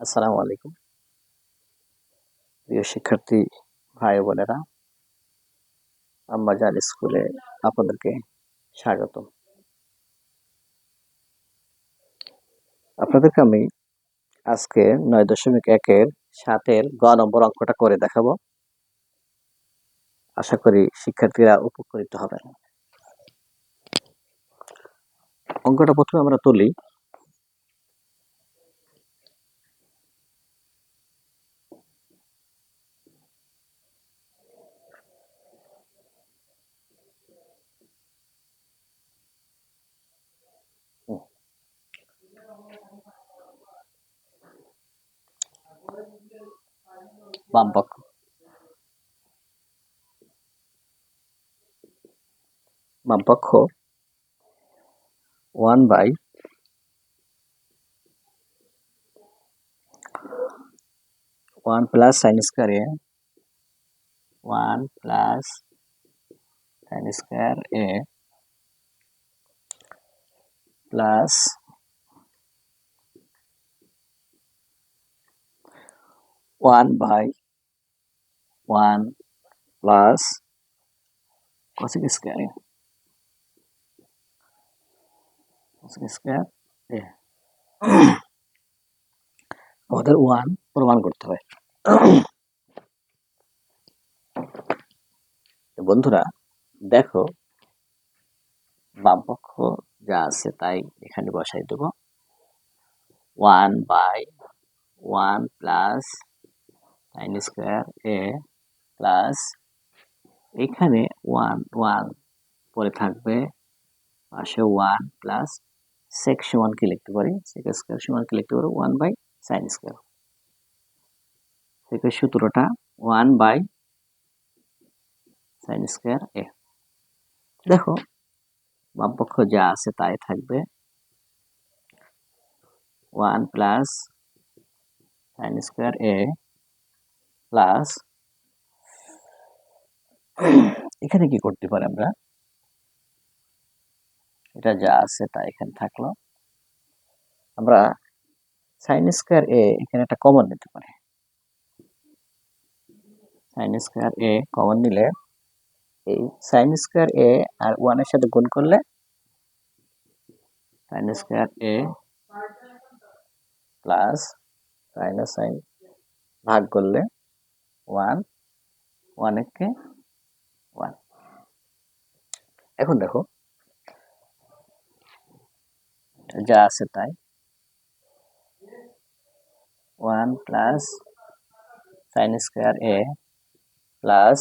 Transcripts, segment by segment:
আসসালামু আলাইকুম প্রিয় শিক্ষার্থী ভাই ও বোনেরা, আম্মাজান স্কুলে আপনাদেরকে স্বাগত। আপনাদেরকে আমি আজকে 9.1-এর 7-এর গ নম্বর অঙ্কটা করে দেখাবো। আশা করি শিক্ষার্থীরা উপকৃত হবেন। অঙ্কটা প্রথমে আমরা তুলি। বামপক্ষ বামপক্ষ 1/1 প্লাস সাইন স্কয়ার এ 1 প্লাস সাইন স্কয়ার এ প্লাস 1/1 প্লাস কসেক স্কয়ার এ আমাদের 1 প্রমাণ করতে হবে। বন্ধুরা দেখো, বামপক্ষ যা আছে তাই এখানে বসাই দেব। 1/1 প্লাস সাইন স্কয়ার এ প্লাস এখানে 1 পরে থাকবে পাশে 1 প্লাস সেক সমান কি লিখতে পারি, সেক স্কয়ার সমান কি লিখতে পারি 1/সাইন স্কয়ার। সেকের সূত্রটা 1/সাইন স্কয়ার এ। দেখো বামপক্ষ যা আছে তাই থাকবে 1 প্লাস সাইন স্কয়ার এ প্লাস এখানে কি করতে পারি আমরা, এটা যা আছে তা এখানে থাকলো। আমরা সাইন স্কয়ার এ এখানে একটা কমন নিতে পারি। সাইন স্কয়ার এ কমন নিলে এই সাইন স্কয়ার এ আর 1 এর সাথে গুণ করলে সাইন স্কয়ার এ প্লাস সাইন ভাগ করলে 1 1 একে 1। এখন দেখো যা আছে তাই 1 প্লাস সাইন স্কয়ার এ প্লাস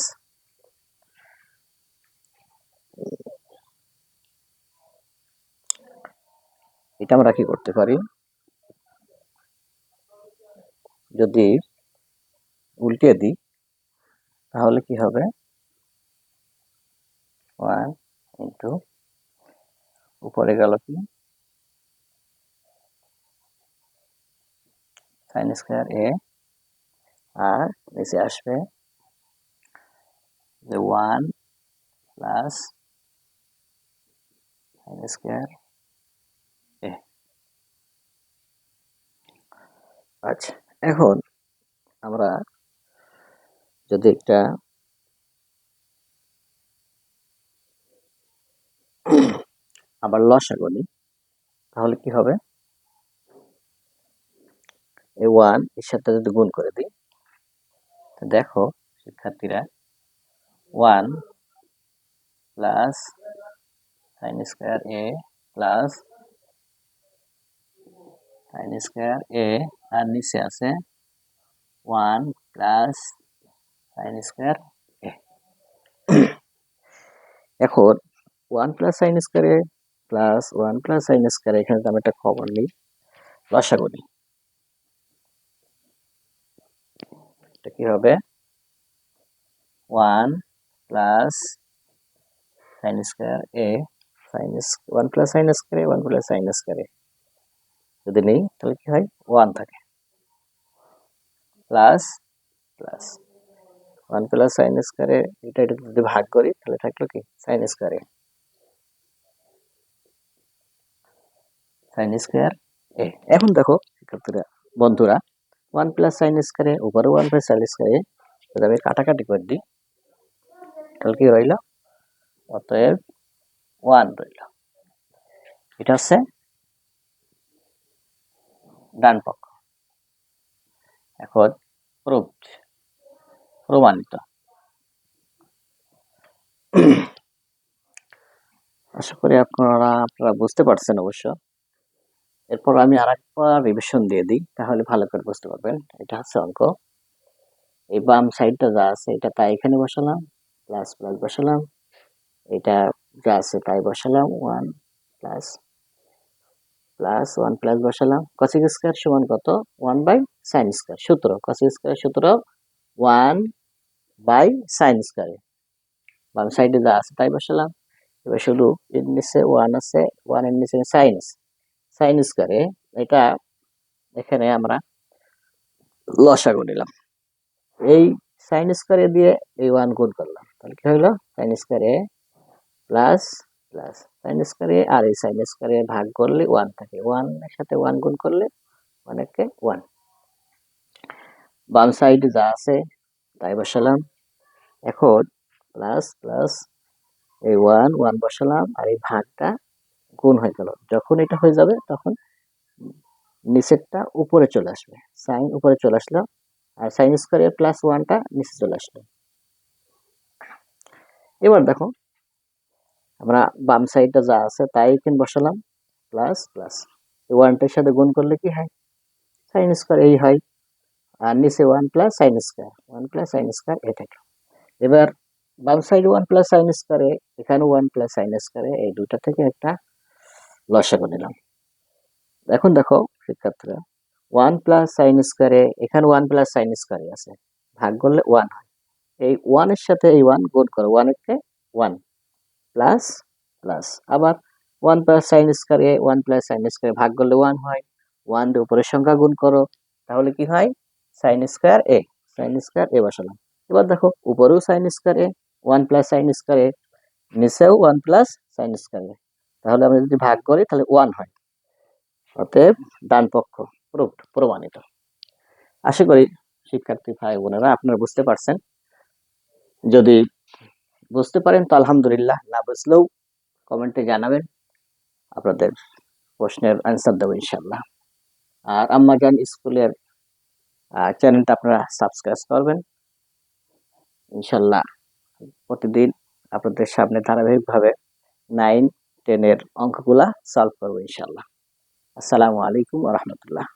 এটা আমরা কি করতে পারি, যদি উল্টে দিই তাহলে কি হবে 1 ইন্টু উপরে গেল কি সাইন স্কয়ার এ আর নিচে আসবে যে 1 প্লাস সাইন স্কয়ার এ। আচ্ছা, এখন আমরা যদি একটা আবার লসাগু নিই তাহলে কি হবে, এই 1 এর সাথে যদি গুণ করে দিই, দেখো শিক্ষার্থীরা 1 প্লাস সাইন স্কয়ার এ প্লাস সাইন স্কয়ার এ আর নিচে আছে 1 প্লাস সাইন স্কয়ার এ। এখন 1 প্লাস সাইন স্কয়ার এ প্লাস 1 প্লাস সাইন স্কয়ার এখানে আমি একটা খবর নিই, লসাগু নিই। এটা কি হবে 1 প্লাস সাইন স্কয়ার এ 1 প্লাস সাইন স্কয়ার এ 1 প্লাস সাইন স্কয়ার এ যদি নেই তাহলে কি হয় 1 থাকে plus plus 1 plus sine square এ এটা যদি ভাগ করি তাহলে থাকলো কি সাইন স্কয়ার এ সাইন স্কয়ার এ। এখন দেখো শিক্ষার্থীরা বন্ধুরা ওয়ান প্লাস সাইন স্কোয়ারে উপরে ওয়ান প্লাস সাইন স্কোয়ারে যদি আমি কাটাকাটি করে দিই তাহলে কি রইল, অতএব ওয়ান রইল। এটা হচ্ছে ডান পক্ষ। এখন প্রুভড, প্রমাণিত। আশা করি আপনারা বুঝতে পারছেন অবশ্য। এরপর আমি আরেকবার রিভিশন দিয়ে দিই, তাহলে ভালো করে বুঝতে পারবেন। এটা হচ্ছে অঙ্ক, এই বাম সাইডটা যা আছে এটা তাই এখানে বসালাম, প্লাস প্লাস বসালাম, এটা যা আছে তাই বসালাম, one plus plus one plus বসালাম। কসিক স্কয়ার সমান কত, ওয়ান বাই সাইন স্কয়ার। সূত্র কসিক স্কয়ার সূত্র ওয়ান বাই সাইন স্কয়ার। বাম সাইডে যা আছে তাই বসালাম। এবার শুধু এর নিচে ওয়ান আছে, ওয়ান এর নিচে সাইন আছে, সাইন স্কয়ারে এটা এখানে আমরা লসাগু নিলাম। এই সাইন স্কয়ারে দিয়ে এই ওয়ান গুণ করলাম, তাহলে কি হলো, সাইন স্কয়ারে প্লাস প্লাস সাইন স্কয়ারে, আর এই সাইন স্কয়ারে ভাগ করলে ওয়ান থাকে, ওয়ান এর সাথে ওয়ান গুণ করলে অনেককে ওয়ান। বাম সাইডে যা আছে তাই বসালাম। এখন প্লাস প্লাস এই ওয়ান ওয়ান বসালাম, আর এই ভাগটা গুণ হয়ে গেল। যখন এটা হয়ে যাবে তখন নিচেরটা উপরে চলে আসবে, সাইন উপরে চলে আসলো, আর সাইন স্কয়ারের প্লাস ওয়ানটা নিচে চলে আসলো। এবার দেখো আমরা বাম সাইডটা যা আছে তাই এখানে বসালাম, প্লাস প্লাস এই ওয়ানটার সাথে গুণ করলে কি হয়, সাইন স্কয়ার এই হয়, আর নিচে one plus sine square, one plus sine square এ থাকে। এবার বাম সাইডে ওয়ান প্লাস সাইন স্কয়ারে, এখানে ওয়ান প্লাস সাইন স্কয়ারে, এই দুটা থেকে একটা লসাগু নিলাম। এখন দেখো শিক্ষার্থীরা, ওয়ান প্লাস সাইন স্কয়ারে এখানে ওয়ান প্লাস সাইন স্কয়ারে আছে, ভাগ করলে ওয়ান হয়। এই ওয়ানের সাথে এই ওয়ান গুণ করো, ওয়ান একে ওয়ান, প্লাস প্লাস আবার ওয়ান প্লাস সাইন স্কয়ারে ওয়ান প্লাস সাইন স্কয়ারে ভাগ করলে ওয়ান হয়, ওয়ান দিয়ে উপরের সংখ্যা গুণ করো, তাহলে কি হয়, সাইন স্কয়ার এ, সাইন স্কয়ার এ বসালাম। এবার দেখো উপরেও সাইন স্কয়ার এ, ওয়ান প্লাস সাইন স্কয়ার এ, নিচেও ওয়ান প্লাস সাইন স্কয়ার এ, তাহলে আমরা যদি ভাগ করি তাহলে ওয়ান হয়। অতএব ডান পক্ষ প্রুভড, প্রমাণিত। আশা করি শিক্ষার্থী ভাই বোনেরা আপনারা বুঝতে পারছেন। যদি বুঝতে পারেন তো আলহামদুলিল্লাহ, না বুঝলেও কমেন্টে জানাবেন, আপনাদের প্রশ্নের অ্যান্সার দেবো ইনশাল্লাহ। আর আম্মাজান স্কুলের চ্যানেলটা আপনারা সাবস্ক্রাইব করবেন ইনশাল্লাহ। প্রতিদিন আপনাদের সামনে ধারাবাহিকভাবে 9, 10 এর অঙ্কগুলা সলভ করবো ইনশাল্লাহ। আসসালামু আলাইকুম ওয়া রাহমাতুল্লাহ।